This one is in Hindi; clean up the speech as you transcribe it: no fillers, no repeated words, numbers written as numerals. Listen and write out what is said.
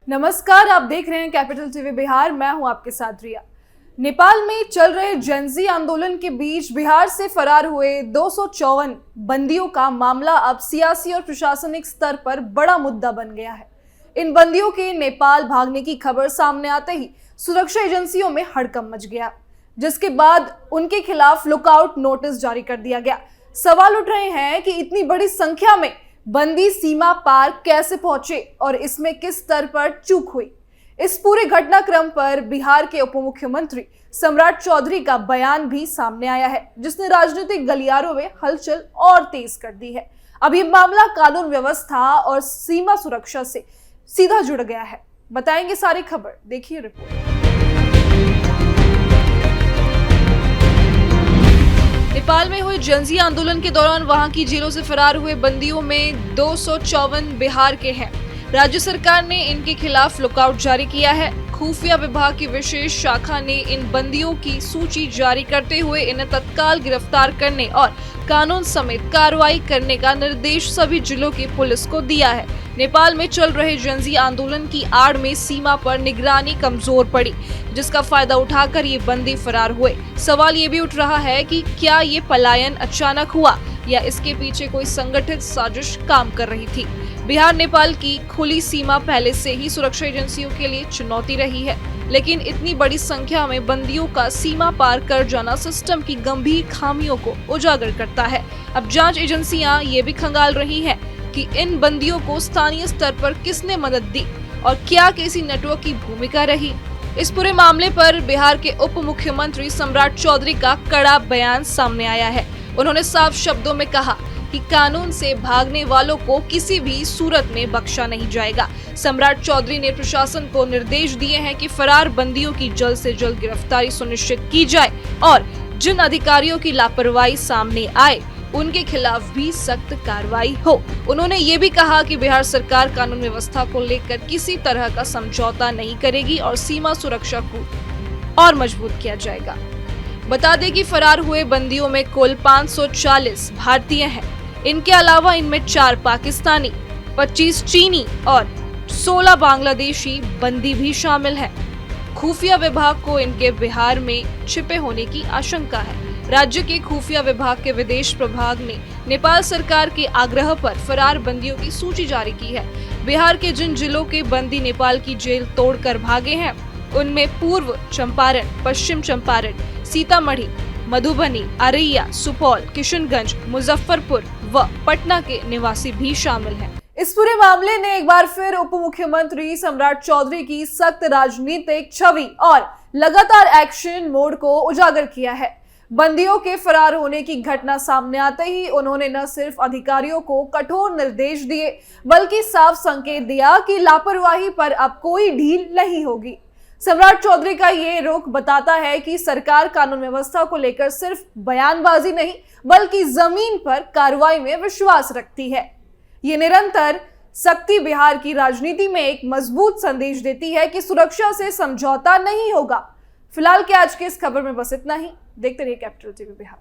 नमस्कार, आप देख रहे हैं कैपिटल टीवी बिहार। मैं हूं आपके साथ रिया। नेपाल में चल रहे जेनजी आंदोलन के बीच बिहार से फरार हुए 254 बंदियों का मामला अब सियासी और प्रशासनिक स्तर पर बड़ा मुद्दा बन गया है। इन बंदियों के नेपाल भागने की खबर सामने आते ही सुरक्षा एजेंसियों में हड़कंप मच गया, जिसके बाद उनके खिलाफ लुकआउट नोटिस जारी कर दिया गया। सवाल उठ रहे हैं कि इतनी बड़ी संख्या में बंदी सीमा पार कैसे पहुंचे और इसमें किस स्तर पर चूक हुई। इस पूरे घटनाक्रम पर बिहार के उप मुख्यमंत्री सम्राट चौधरी का बयान भी सामने आया है, जिसने राजनीतिक गलियारों में हलचल और तेज कर दी है। अब ये मामला कानून व्यवस्था और सीमा सुरक्षा से सीधा जुड़ गया है। बताएंगे सारी खबर, देखिए रिपोर्ट। नेपाल में हुए जेनजी आंदोलन के दौरान वहां की जेलों से फरार हुए बंदियों में 254 बिहार के हैं। राज्य सरकार ने इनके खिलाफ लुकआउट जारी किया है। खुफिया विभाग की विशेष शाखा ने इन बंदियों की सूची जारी करते हुए इन्हें तत्काल गिरफ्तार करने और कानून समेत कार्रवाई करने का निर्देश सभी जिलों की पुलिस को दिया है। नेपाल में चल रहे जेनजी आंदोलन की आड़ में सीमा पर निगरानी कमजोर पड़ी, जिसका फायदा उठाकर ये बंदी फरार हुए। सवाल ये भी उठ रहा है कि क्या ये पलायन अचानक हुआ या इसके पीछे कोई संगठित साजिश काम कर रही थी। बिहार नेपाल की खुली सीमा पहले से ही सुरक्षा एजेंसियों के लिए चुनौती रही है, लेकिन इतनी बड़ी संख्या में बंदियों का सीमा पार कर जाना सिस्टम की गंभीर खामियों को उजागर करता है। अब जांच एजेंसियां ये भी खंगाल रही हैं कि इन बंदियों को स्थानीय स्तर पर किसने मदद दी और क्या किसी नेटवर्क की भूमिका रही। इस पूरे मामले पर बिहार के उप मुख्यमंत्री सम्राट चौधरी का कड़ा बयान सामने आया है। उन्होंने साफ शब्दों में कहा कि कानून से भागने वालों को किसी भी सूरत में बख्शा नहीं जाएगा। सम्राट चौधरी ने प्रशासन को निर्देश दिए हैं कि फरार बंदियों की जल्द से जल्द गिरफ्तारी सुनिश्चित की जाए और जिन अधिकारियों की लापरवाही सामने आए उनके खिलाफ भी सख्त कार्रवाई हो। उन्होंने ये भी कहा कि बिहार सरकार कानून व्यवस्था को लेकर किसी तरह का समझौता नहीं करेगी और सीमा सुरक्षा को और मजबूत किया जाएगा। बता दें कि फरार हुए बंदियों में कुल 540 भारतीय हैं। इनके अलावा इनमें 4 पाकिस्तानी, 25 चीनी और 16 बांग्लादेशी बंदी भी शामिल हैं। खुफिया विभाग को इनके बिहार में छिपे होने की आशंका है। राज्य के खुफिया विभाग के विदेश प्रभाग ने नेपाल सरकार के आग्रह पर फरार बंदियों की सूची जारी की है। बिहार के जिन जिलों के बंदी नेपाल की जेल तोड़कर भागे हैं, उनमें पूर्व चंपारण, पश्चिम चंपारण, सीतामढ़ी, मधुबनी, अररिया, सुपौल, किशनगंज, मुजफ्फरपुर व पटना के निवासी भी शामिल हैं। इस पूरे मामले ने एक बार फिर उप मुख्यमंत्री सम्राट चौधरी की सख्त राजनीतिक छवि और लगातार एक्शन मोड को उजागर किया है। बंदियों के फरार होने की घटना सामने आते ही उन्होंने न सिर्फ अधिकारियों को कठोर निर्देश दिए, बल्कि साफ संकेत दिया कि लापरवाही पर अब कोई ढील नहीं होगी। सम्राट चौधरी का ये रुख बताता है कि सरकार कानून व्यवस्था को लेकर सिर्फ बयानबाजी नहीं, बल्कि जमीन पर कार्रवाई में विश्वास रखती है। ये निरंतर सख्ती बिहार की राजनीति में एक मजबूत संदेश देती है कि सुरक्षा से समझौता नहीं होगा। फिलहाल के आज के इस खबर में बस इतना ही। देखते रहिए कैपिटल टीवी बिहार।